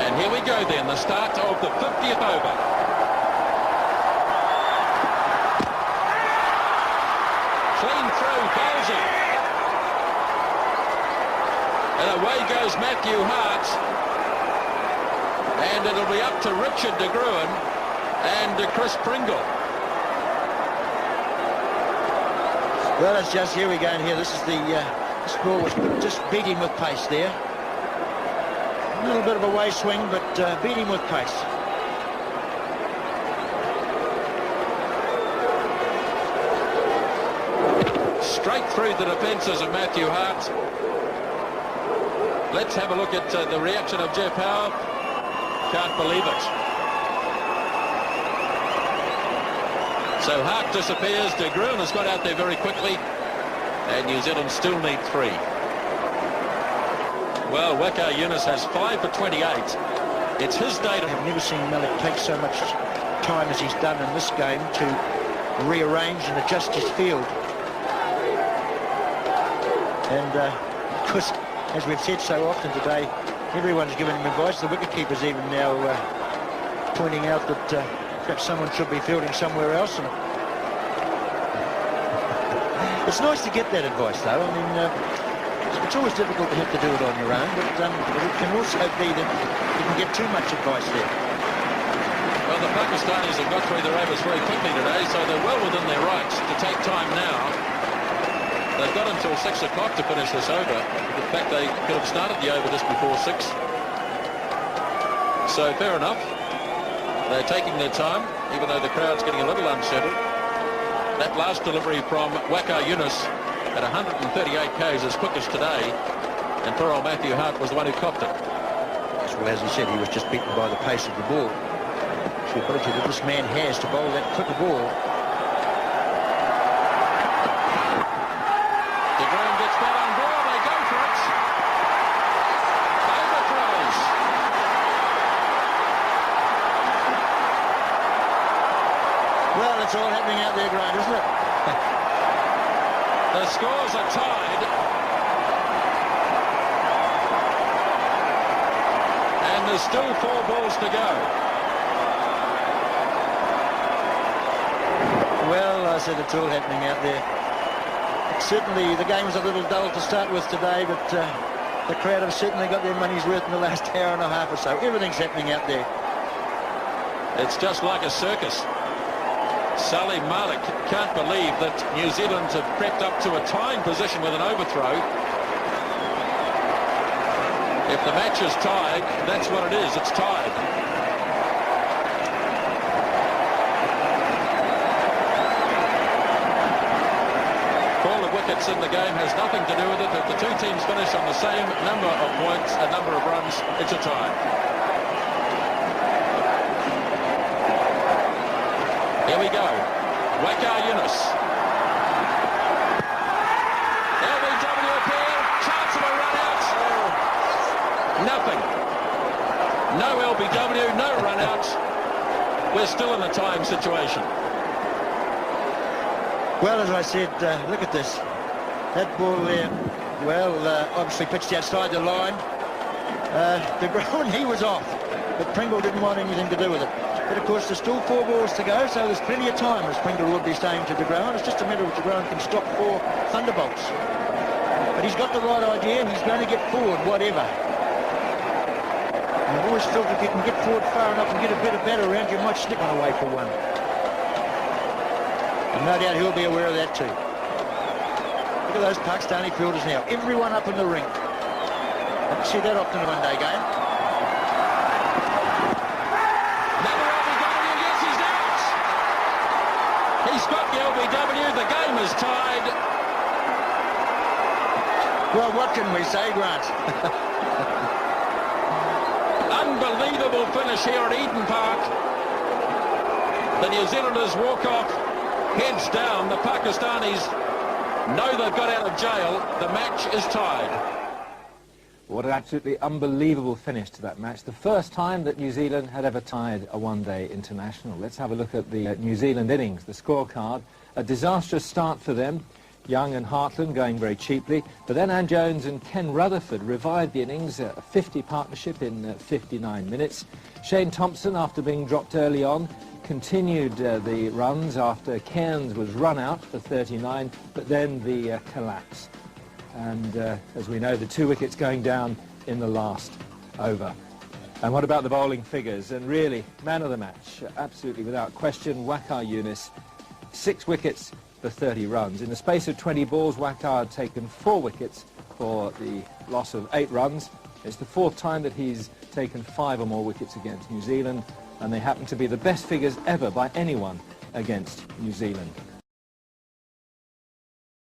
And here we go then, the start of the 50th over. Clean through, Bowsy. And away goes Matthew Hart. And it'll be up to Richard de Gruen and Chris Pringle. Well, it's just, here we go, and here, this is the, this ball was just beating with pace there. A little bit of a way swing, but beating with pace. Straight through the defences of Matthew Hart. Let's have a look at the reaction of Jeff Howe. Can't believe it. So Hart disappears. De Gruen has got out there very quickly. And New Zealand still need 3. Well, Waqar Younis has 5 for 28. It's his day to... I've never seen Malik take so much time as he's done in this game to rearrange and adjust his field. And, of course, as we've said so often today, everyone's given him advice. The wicketkeeper's even now pointing out that perhaps someone should be fielding somewhere else. And it's nice to get that advice, though. I mean, it's always difficult to have to do it on your own, but it can also be that you can get too much advice there. Well, the Pakistanis have got through their overs very quickly today, so they're well within their rights to take time now. They've got until 6 o'clock to finish this over. In fact, they could have started the over just before 6. So, fair enough. They're taking their time, even though the crowd's getting a little unsettled. That last delivery from Waqar Younis at 138 k's as quick as today, and poor old Matthew Hart was the one who copped it. Well, as he said, he was just beaten by the pace of the ball. The ability that this man has to bowl that quicker ball. De Gruen gets that on board, they go for it. Overthrows. Well, it's all happening out there, Grant, isn't it? The scores are tied. And there's still 4 balls to go. Well, I said it's all happening out there. Certainly the game was a little dull to start with today, but the crowd have certainly got their money's worth in the last hour and a half or so. Everything's happening out there. It's just like a circus. Salim Malik can't believe that New Zealand have crept up to a tying position with an overthrow. If the match is tied, that's what it is. It's tied. Call of wickets in the game has nothing to do with it. If the two teams finish on the same number of points, a number of runs, it's a tie. Here we go. Waqar Younis. LBW appeal. Chance of a run out. Nothing. No LBW, no run out. We're still in a tying situation. Well, as I said, look at this. That ball there, well, obviously pitched outside the line. De Gruen, he was off. But Pringle didn't want anything to do with it. But of course there's still 4 balls to go, so there's plenty of time, as Pringle would be saying to De Gruen. It's just a matter of De Gruen can stop 4 thunderbolts. But he's got the right idea, and he's going to get forward, whatever. And I've always felt if you can get forward far enough and get a bit of batter around, you might slip one away for one. And no doubt he'll be aware of that too. Look at those Pakistani fielders now. Everyone up in the ring. I don't see that often in a one-day game. He's got the LBW, the game is tied. Well, what can we say, Grant? Unbelievable finish here at Eden Park. The New Zealanders walk off, heads down. The Pakistanis know they've got out of jail. The match is tied. What an absolutely unbelievable finish to that match. The first time that New Zealand had ever tied a one-day international. Let's have a look at the New Zealand innings, the scorecard. A disastrous start for them. Young and Hartland going very cheaply, but then Ann Jones and Ken Rutherford revived the innings, a 50 partnership in 59 minutes. Shane Thompson, after being dropped early on, continued the runs after Cairns was run out for 39, but then the collapse. And as we know, the 2 wickets going down in the last over. And what about the bowling figures? And really, man of the match, absolutely without question, Waqar Younis, 6 wickets for 30 runs. In the space of 20 balls, Waqar had taken 4 wickets for the loss of 8 runs. It's the 4th time that he's taken 5 or more wickets against New Zealand, and they happen to be the best figures ever by anyone against New Zealand.